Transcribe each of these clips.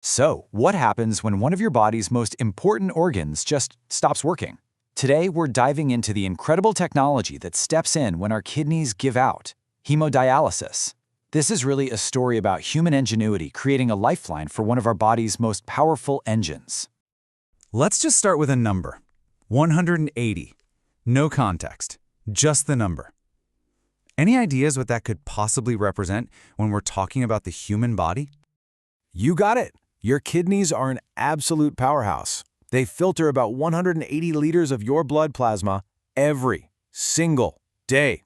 So, what happens when one of your body's most important organs just stops working? Today, we're diving into the incredible technology that steps in when our kidneys give out: hemodialysis. This is really a story about human ingenuity creating a lifeline for one of our body's most powerful engines. Let's just start with a number. 180. No context, just the number. Any ideas what that could possibly represent when we're talking about the human body? You got it. Your kidneys are an absolute powerhouse. They filter about 180 liters of your blood plasma every single day.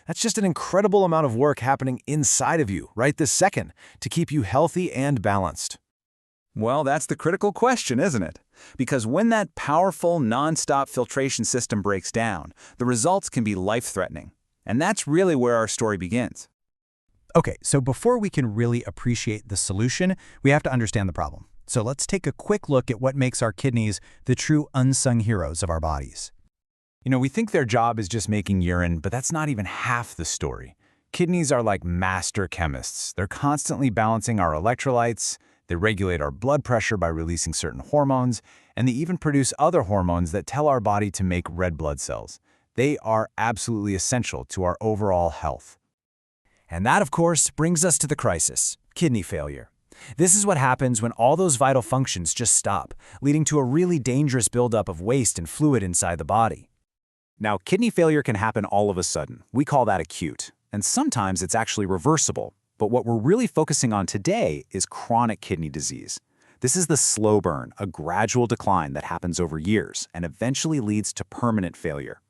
That's just an incredible amount of work happening inside of you right this second to keep you healthy and balanced. Well, that's the critical question, isn't it? Because when that powerful, non-stop filtration system breaks down, the results can be life-threatening. And that's really where our story begins. Okay, so before we can really appreciate the solution, we have to understand the problem. So let's take a quick look at what makes our kidneys the true unsung heroes of our bodies. We think their job is just making urine, but that's not even half the story. Kidneys are like master chemists. They're constantly balancing our electrolytes, they regulate our blood pressure by releasing certain hormones, and they even produce other hormones that tell our body to make red blood cells. They are absolutely essential to our overall health. And that, of course, brings us to the crisis: kidney failure. This is what happens when all those vital functions just stop, leading to a really dangerous buildup of waste and fluid inside the body. Now, kidney failure can happen all of a sudden. We call that acute, and sometimes it's actually reversible. But what we're really focusing on today is chronic kidney disease. This is the slow burn, a gradual decline that happens over years and eventually leads to permanent failure.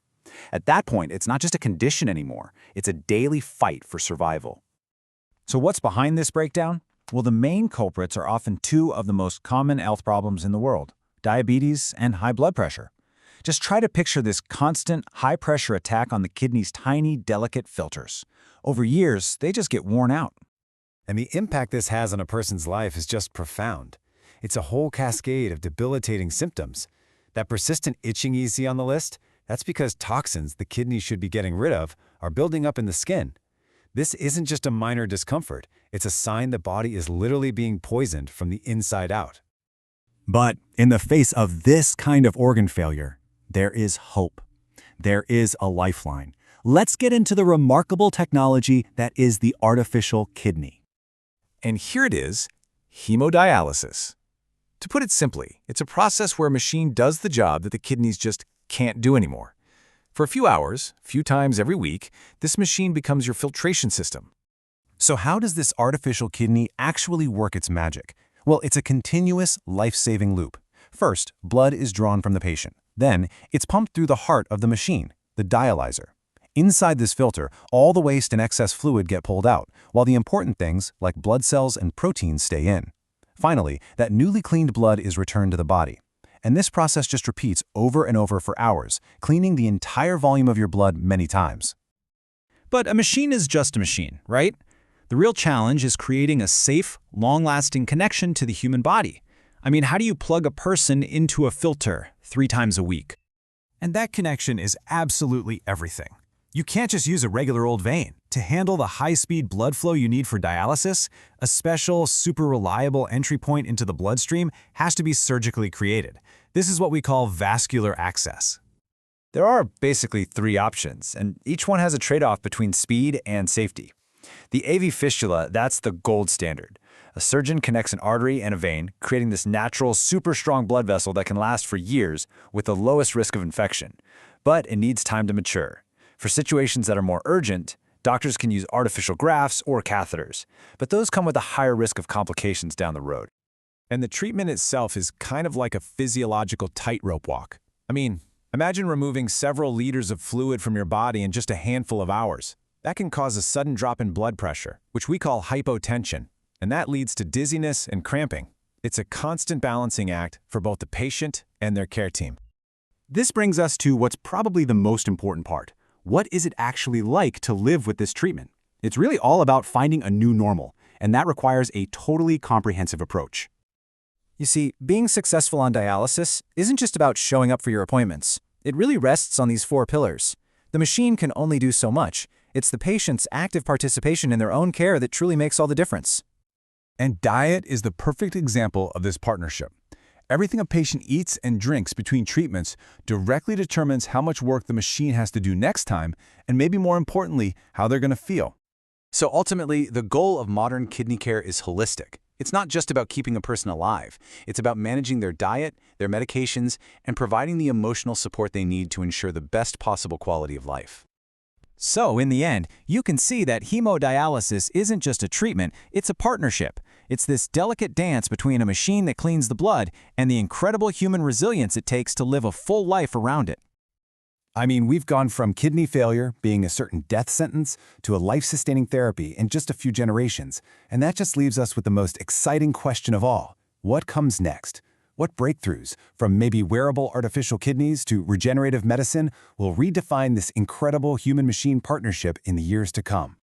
At that point, it's not just a condition anymore, it's a daily fight for survival. So what's behind this breakdown? Well, the main culprits are often two of the most common health problems in the world: diabetes and high blood pressure. Just try to picture this constant, high-pressure attack on the kidney's tiny, delicate filters. Over years, they just get worn out. And the impact this has on a person's life is just profound. It's a whole cascade of debilitating symptoms. That persistent itching you see on the list, that's because toxins the kidneys should be getting rid of are building up in the skin. This isn't just a minor discomfort, it's a sign the body is literally being poisoned from the inside out. But in the face of this kind of organ failure, there is hope. There is a lifeline. Let's get into the remarkable technology that is the artificial kidney. And here it is: hemodialysis. To put it simply, it's a process where a machine does the job that the kidneys just can't do anymore. For a few hours, a few times every week, this machine becomes your filtration system. So how does this artificial kidney actually work its magic? Well, it's a continuous, life-saving loop. First, blood is drawn from the patient. Then, it's pumped through the heart of the machine, the dialyzer. Inside this filter, all the waste and excess fluid get pulled out, while the important things, like blood cells and proteins, stay in. Finally, that newly cleaned blood is returned to the body. And this process just repeats over and over for hours, cleaning the entire volume of your blood many times. But a machine is just a machine, right? The real challenge is creating a safe, long-lasting connection to the human body. I mean, how do you plug a person into a filter 3 times a week? And that connection is absolutely everything. You can't just use a regular old vein. To handle the high-speed blood flow you need for dialysis, a special, super reliable entry point into the bloodstream has to be surgically created. This is what we call vascular access. There are basically 3 options, and each one has a trade-off between speed and safety. The AV fistula, that's the gold standard. A surgeon connects an artery and a vein, creating this natural, super strong blood vessel that can last for years with the lowest risk of infection. But it needs time to mature. For situations that are more urgent, doctors can use artificial grafts or catheters, but those come with a higher risk of complications down the road. And the treatment itself is kind of like a physiological tightrope walk. I mean, imagine removing several liters of fluid from your body in just a handful of hours. That can cause a sudden drop in blood pressure, which we call hypotension, and that leads to dizziness and cramping. It's a constant balancing act for both the patient and their care team. This brings us to what's probably the most important part. What is it actually like to live with this treatment? It's really all about finding a new normal, and that requires a totally comprehensive approach. You see, being successful on dialysis isn't just about showing up for your appointments. It really rests on these 4 pillars. The machine can only do so much. It's the patient's active participation in their own care that truly makes all the difference. And diet is the perfect example of this partnership. Everything a patient eats and drinks between treatments directly determines how much work the machine has to do next time, and maybe more importantly, how they're going to feel. So ultimately, the goal of modern kidney care is holistic. It's not just about keeping a person alive. It's about managing their diet, their medications, and providing the emotional support they need to ensure the best possible quality of life. So, in the end, you can see that hemodialysis isn't just a treatment, it's a partnership. It's this delicate dance between a machine that cleans the blood and the incredible human resilience it takes to live a full life around it. I mean, we've gone from kidney failure being a certain death sentence to a life-sustaining therapy in just a few generations, and that just leaves us with the most exciting question of all. What comes next? What breakthroughs, from maybe wearable artificial kidneys to regenerative medicine, will redefine this incredible human-machine partnership in the years to come?